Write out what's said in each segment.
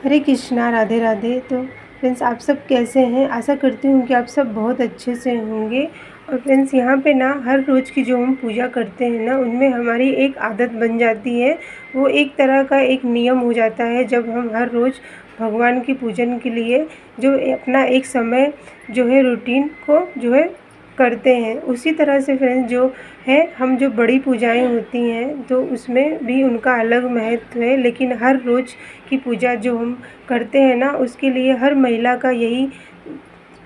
हरे कृष्णा, राधे राधे। तो फ्रेंड्स, आप सब कैसे हैं? आशा करती हूँ कि आप सब बहुत अच्छे से होंगे। और फ्रेंड्स, यहाँ पे ना हर रोज़ की जो हम पूजा करते हैं ना, उनमें हमारी एक आदत बन जाती है। वो एक तरह का एक नियम हो जाता है जब हम हर रोज़ भगवान की पूजन के लिए जो अपना एक समय जो है रूटीन को जो है करते हैं। उसी तरह से फ्रेंड्स जो है, हम जो बड़ी पूजाएं होती हैं तो उसमें भी उनका अलग महत्व है, लेकिन हर रोज़ की पूजा जो हम करते हैं ना, उसके लिए हर महिला का यही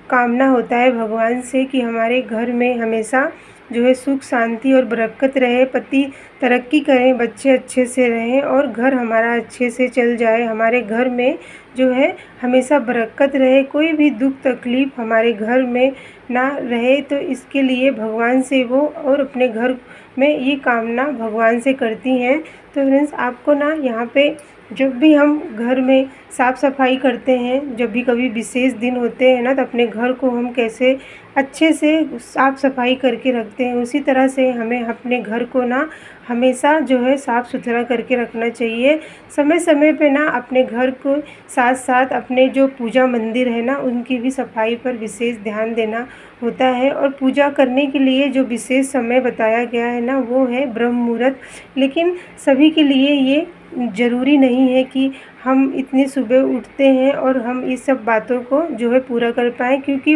कामना होता है भगवान से कि हमारे घर में हमेशा जो है सुख शांति और बरकत रहे, पति तरक्की करें, बच्चे अच्छे से रहें और घर हमारा अच्छे से चल जाए। हमारे घर में जो है हमेशा बरकत रहे, कोई भी दुख तकलीफ़ हमारे घर में ना रहे। तो इसके लिए भगवान से वो और अपने घर में ये कामना भगवान से करती हैं। तो फ्रेंड्स, आपको ना यहाँ पे जब भी हम घर में साफ़ सफाई करते हैं, जब भी कभी विशेष दिन होते हैं ना, तो अपने घर को हम कैसे अच्छे से साफ़ सफाई करके रखते हैं, उसी तरह से हमें अपने घर को ना हमेशा जो है साफ़ सुथरा करके रखना चाहिए। समय समय पे ना अपने घर को साथ साथ अपने जो पूजा मंदिर है ना, उनकी भी सफाई पर विशेष ध्यान देना होता है। और पूजा करने के लिए जो विशेष समय बताया गया है ना, वो है ब्रह्म मुहूर्त। लेकिन सभी के लिए ये ज़रूरी नहीं है कि हम इतनी सुबह उठते हैं और हम इस सब बातों को जो है पूरा कर पाएँ, क्योंकि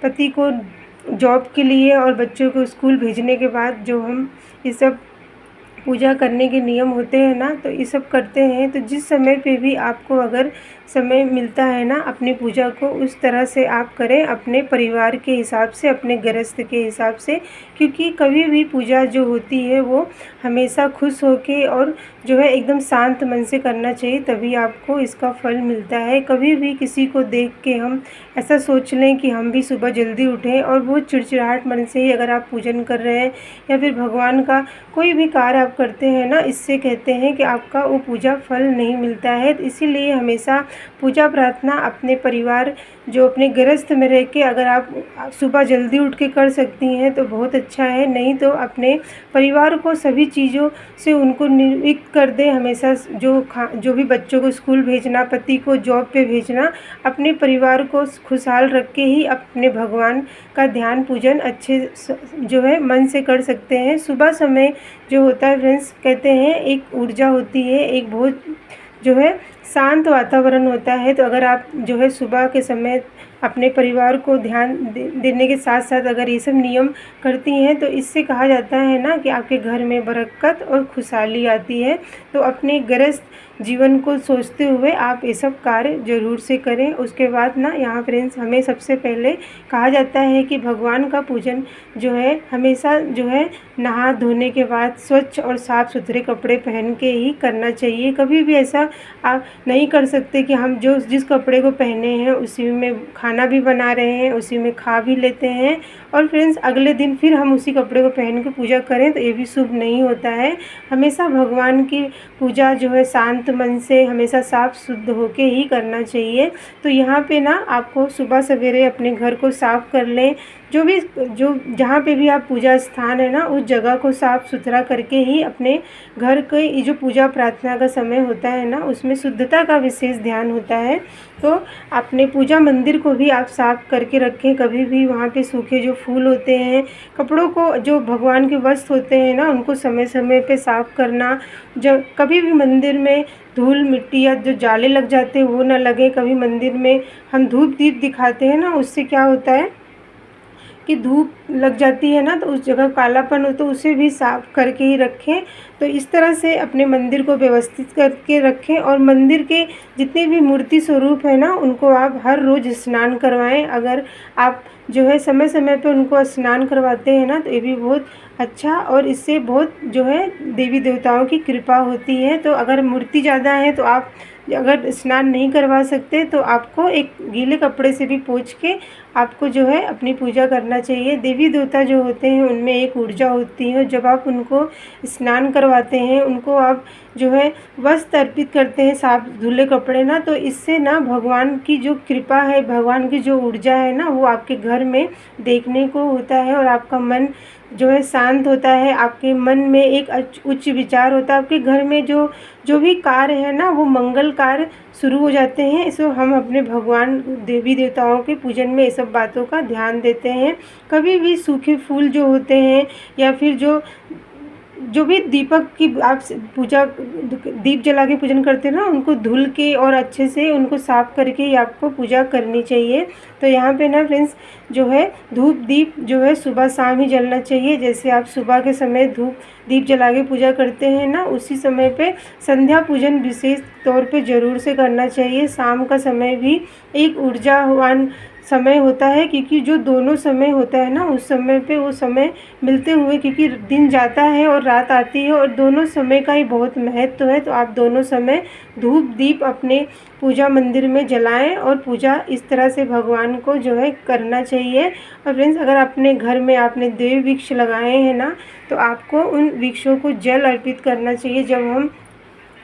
पति को जॉब के लिए और बच्चों को स्कूल भेजने के बाद जो हम ये सब पूजा करने के नियम होते हैं ना, तो ये सब करते हैं। तो जिस समय पे भी आपको अगर समय मिलता है ना, अपनी पूजा को उस तरह से आप करें, अपने परिवार के हिसाब से, अपने गृहस्थ के हिसाब से। क्योंकि कभी भी पूजा जो होती है वो हमेशा खुश होके और जो है एकदम शांत मन से करना चाहिए, तभी आपको इसका फल मिलता है। कभी भी किसी को देख के हम ऐसा सोच लें कि हम भी सुबह जल्दी उठें और बहुत चिड़चिड़ाहट मन से ही अगर आप पूजन कर रहे हैं या फिर भगवान का कोई भी कार्य आप करते हैं ना, इससे कहते हैं कि आपका वो पूजा फल नहीं मिलता है। तो इसीलिए हमेशा पूजा प्रार्थना अपने परिवार जो अपने गृहस्थ में रह के अगर आप सुबह जल्दी उठ के कर सकती हैं तो बहुत अच्छा है, नहीं तो अपने परिवार को सभी चीज़ों से उनको निवृत्त कर दें। हमेशा जो भी बच्चों को स्कूल भेजना, पति को जॉब पे भेजना, अपने परिवार को खुशहाल रख के ही अपने भगवान का ध्यान पूजन अच्छे जो है मन से कर सकते हैं। सुबह समय जो होता है फ्रेंड्स, कहते हैं एक ऊर्जा होती है, एक बहुत जो है शांत वातावरण होता है। तो अगर आप जो है सुबह के समय अपने परिवार को ध्यान देने के साथ साथ अगर ये सब नियम करती हैं, तो इससे कहा जाता है ना कि आपके घर में बरकत और खुशहाली आती है। तो अपने गृहस्थ जीवन को सोचते हुए आप ये सब कार्य ज़रूर से करें। उसके बाद ना यहाँ फ्रेंड्स, हमें सबसे पहले कहा जाता है कि भगवान का पूजन जो है हमेशा जो है नहा धोने के बाद स्वच्छ और साफ़ सुथरे कपड़े पहन के ही करना चाहिए। कभी भी ऐसा आप नहीं कर सकते कि हम जिस कपड़े को पहने हैं उसी में खाना भी बना रहे हैं, उसी में खा भी लेते हैं और फ्रेंड्स अगले दिन फिर हम उसी कपड़े को पहन के पूजा करें, तो ये भी शुभ नहीं होता है। हमेशा भगवान की पूजा जो है शांत मन से, हमेशा साफ़ शुद्ध होके ही करना चाहिए। तो यहाँ पे ना आपको सुबह सवेरे अपने घर को साफ़ कर लें, जो जहाँ पे भी आप पूजा स्थान है ना, उस जगह को साफ़ सुथरा करके ही अपने घर के जो पूजा प्रार्थना का समय होता है ना, उसमें शुद्धता का विशेष ध्यान होता है। तो अपने पूजा मंदिर को भी आप साफ़ करके रखें। कभी भी वहाँ पे सूखे जो फूल होते हैं, कपड़ों को, जो भगवान के वस्त्र होते हैं ना, उनको समय समय पे साफ़ करना। जब कभी भी मंदिर में धूल मिट्टी या जो जाले लग जाते हैं वो ना लगे। कभी मंदिर में हम धूप दीप दिखाते हैं ना, उससे क्या होता है कि धूप लग जाती है ना, तो उस जगह कालापन हो, तो उसे भी साफ़ करके ही रखें। तो इस तरह से अपने मंदिर को व्यवस्थित करके रखें और मंदिर के जितने भी मूर्ति स्वरूप है ना, उनको आप हर रोज़ स्नान करवाएं। अगर आप जो है समय समय पे उनको स्नान करवाते हैं ना, तो ये भी बहुत अच्छा और इससे बहुत जो है देवी देवताओं की कृपा होती है। तो अगर मूर्ति ज़्यादा है तो आप अगर स्नान नहीं करवा सकते तो आपको एक गीले कपड़े से भी पोंछ के आपको जो है अपनी पूजा करना चाहिए। देवी देवता जो होते हैं उनमें एक ऊर्जा होती है, जब आप उनको स्नान करवाते हैं, उनको आप जो है वस्त्र अर्पित करते हैं, साफ धुले कपड़े ना, तो इससे ना भगवान की जो कृपा है, भगवान की जो ऊर्जा है ना, वो आपके घर में देखने को होता है और आपका मन जो है शांत होता है, आपके मन में एक उच्च विचार होता है, आपके घर में जो भी कार्य है ना वो मंगल कार्य शुरू हो जाते हैं। सो हम अपने भगवान देवी देवताओं के पूजन में ये सब बातों का ध्यान देते हैं। कभी भी सूखे फूल जो होते हैं या फिर जो भी दीपक की आप पूजा दीप जला के पूजन करते हैं ना, उनको धुल के और अच्छे से उनको साफ़ करके ही आपको पूजा करनी चाहिए। तो यहाँ पे ना फ्रेंड्स जो है धूप दीप जो है सुबह शाम ही जलना चाहिए। जैसे आप सुबह के समय धूप दीप जला के पूजा करते हैं ना, उसी समय पे संध्या पूजन विशेष तौर पे ज़रूर से करना चाहिए। शाम का समय भी एक ऊर्जावान समय होता है, क्योंकि जो दोनों समय होता है ना, उस समय पे वो समय मिलते हुए, क्योंकि दिन जाता है और रात आती है और दोनों समय का ही बहुत महत्व है। तो आप दोनों समय धूप दीप अपने पूजा मंदिर में जलाएं और पूजा इस तरह से भगवान को जो है करना चाहिए। और फ्रेंड्स अगर अपने घर में आपने देव वृक्ष लगाए हैं ना, तो आपको उन वृक्षों को जल अर्पित करना चाहिए। जब हम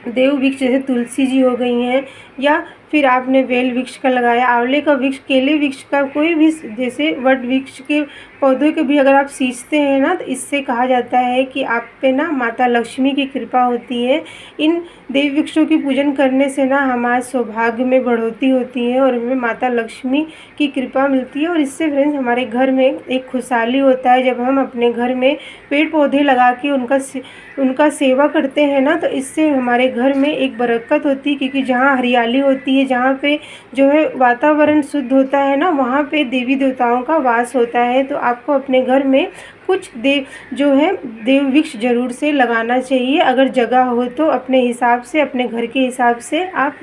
देव वृक्ष जैसे तुलसी जी हो गई हैं, या फिर आपने बेल वृक्ष का लगाया, आंवले का वृक्ष, केले वृक्ष का, कोई भी जैसे वट वृक्ष के पौधों के भी अगर आप सींचते हैं ना, तो इससे कहा जाता है कि आप पे ना माता लक्ष्मी की कृपा होती है। इन देव वृक्षों की पूजन करने से ना हमारे सौभाग्य में बढ़ोतरी होती है और हमें माता लक्ष्मी की कृपा मिलती है। और इससे फ्रेंड्स हमारे घर में एक खुशहाली होता है। जब हम अपने घर में पेड़ पौधे लगा के उनका सेवा करते हैं ना, तो इससे हमारे घर में एक बरकत होती है, क्योंकि जहाँ हरियाली होती है, जहाँ पे जो है वातावरण शुद्ध होता है ना, वहाँ पे देवी देवताओं का वास होता है। तो आपको अपने घर में कुछ देव वृक्ष ज़रूर से लगाना चाहिए। अगर जगह हो तो अपने हिसाब से, अपने घर के हिसाब से आप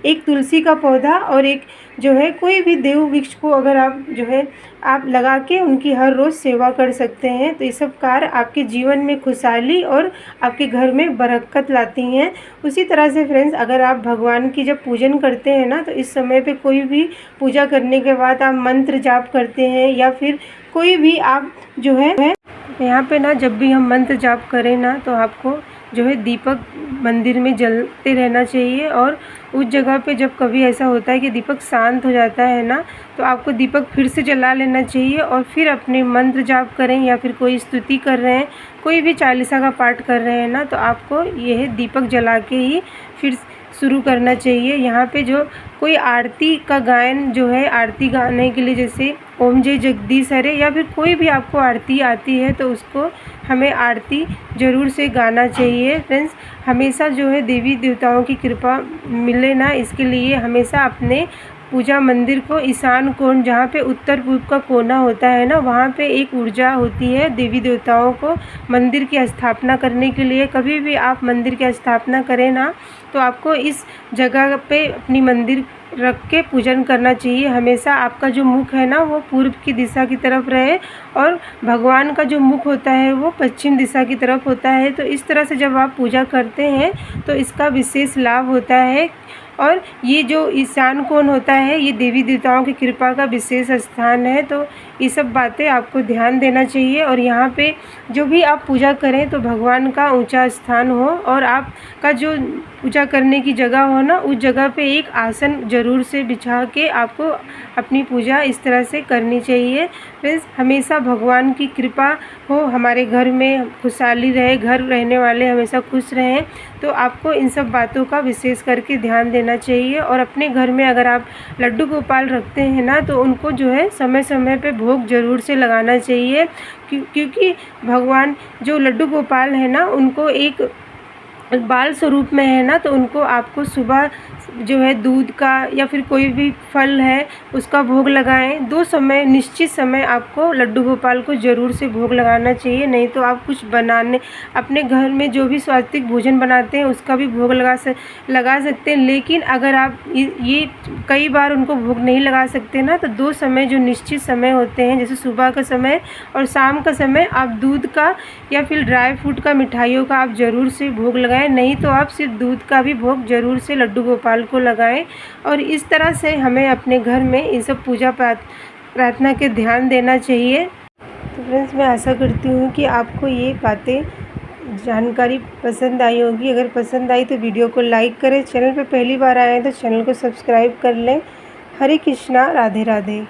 एक तुलसी का पौधा और एक जो है कोई भी देव वृक्ष को अगर आप जो है आप लगा के उनकी हर रोज़ सेवा कर सकते हैं। तो ये सब कार्य आपके जीवन में खुशहाली और आपके घर में बरकत लाती हैं। उसी तरह से फ्रेंड्स अगर आप भगवान की जब पूजन करते हैं ना, तो इस समय पे कोई भी पूजा करने के बाद आप मंत्र जाप करते हैं, या फिर कोई भी आप जो है यहाँ पे ना जब भी हम मंत्र जाप करें ना, तो आपको जो है दीपक मंदिर में जलते रहना चाहिए। और उस जगह पे जब कभी ऐसा होता है कि दीपक शांत हो जाता है ना, तो आपको दीपक फिर से जला लेना चाहिए और फिर अपने मंत्र जाप करें, या फिर कोई स्तुति कर रहे हैं, कोई भी चालीसा का पाठ कर रहे हैं ना, तो आपको यह दीपक जला के ही फिर शुरू करना चाहिए। यहाँ पे जो कोई आरती का गायन जो है, आरती गाने के लिए जैसे ओम जय जगदीश हरे, या फिर कोई भी आपको आरती आती है तो उसको हमें आरती ज़रूर से गाना चाहिए। फ्रेंड्स हमेशा जो है देवी देवताओं की कृपा मिले ना, इसके लिए हमेशा अपने पूजा मंदिर को ईशान कोण, जहाँ पे उत्तर पूर्व का कोना होता है ना, वहाँ पे एक ऊर्जा होती है देवी देवताओं को मंदिर की स्थापना करने के लिए। कभी भी आप मंदिर की स्थापना करें ना, तो आपको इस जगह पे अपनी मंदिर रख के पूजन करना चाहिए। हमेशा आपका जो मुख है ना, वो पूर्व की दिशा की तरफ रहे, और भगवान का जो मुख होता है वो पश्चिम दिशा की तरफ होता है। तो इस तरह से जब आप पूजा करते हैं तो इसका विशेष लाभ होता है। और ये जो ईशान कोण होता है, ये देवी देवताओं की कृपा का विशेष स्थान है। तो ये सब बातें आपको ध्यान देना चाहिए। और यहाँ पे जो भी आप पूजा करें तो भगवान का ऊंचा स्थान हो, और आपका जो पूजा करने की जगह हो ना, उस जगह पे एक आसन ज़रूर से बिछा के आपको अपनी पूजा इस तरह से करनी चाहिए। फ्रेंड्स हमेशा भगवान की कृपा हो, हमारे घर में खुशहाली रहे, घर रहने वाले हमेशा खुश रहें। तो आपको इन सब बातों का विशेष करके ध्यान देना चाहिए। और अपने घर में अगर आप लड्डू गोपाल रखते हैं ना, तो उनको जो है समय समय पे भोग ज़रूर से लगाना चाहिए, क्योंकि भगवान जो लड्डू गोपाल है ना, उनको एक बाल स्वरूप में है ना, तो उनको आपको सुबह जो है दूध का या फिर कोई भी फल है उसका भोग लगाएं। 2 समय निश्चित समय आपको लड्डू गोपाल को ज़रूर से भोग लगाना चाहिए। नहीं तो आप कुछ बनाने अपने घर में जो भी स्वादिष्ट भोजन बनाते हैं उसका भी भोग लगा सकते हैं। लेकिन अगर आप ये कई बार उनको भोग नहीं लगा सकते ना, तो 2 समय जो निश्चित समय होते हैं, जैसे सुबह का समय और शाम का समय, आप दूध का या फिर ड्राई फ्रूट का, मिठाइयों का आप ज़रूर से भोग लगाएं। नहीं तो आप सिर्फ दूध का भी भोग ज़रूर से लड्डू गोपाल को लगाएं। और इस तरह से हमें अपने घर में इन सब पूजा प्रार्थना के ध्यान देना चाहिए। तो फ्रेंड्स मैं आशा करती हूँ कि आपको ये बातें जानकारी पसंद आई होगी। अगर पसंद आई तो वीडियो को लाइक करें, चैनल पे पहली बार आए हैं तो चैनल को सब्सक्राइब कर लें। हरे कृष्णा, राधे राधे।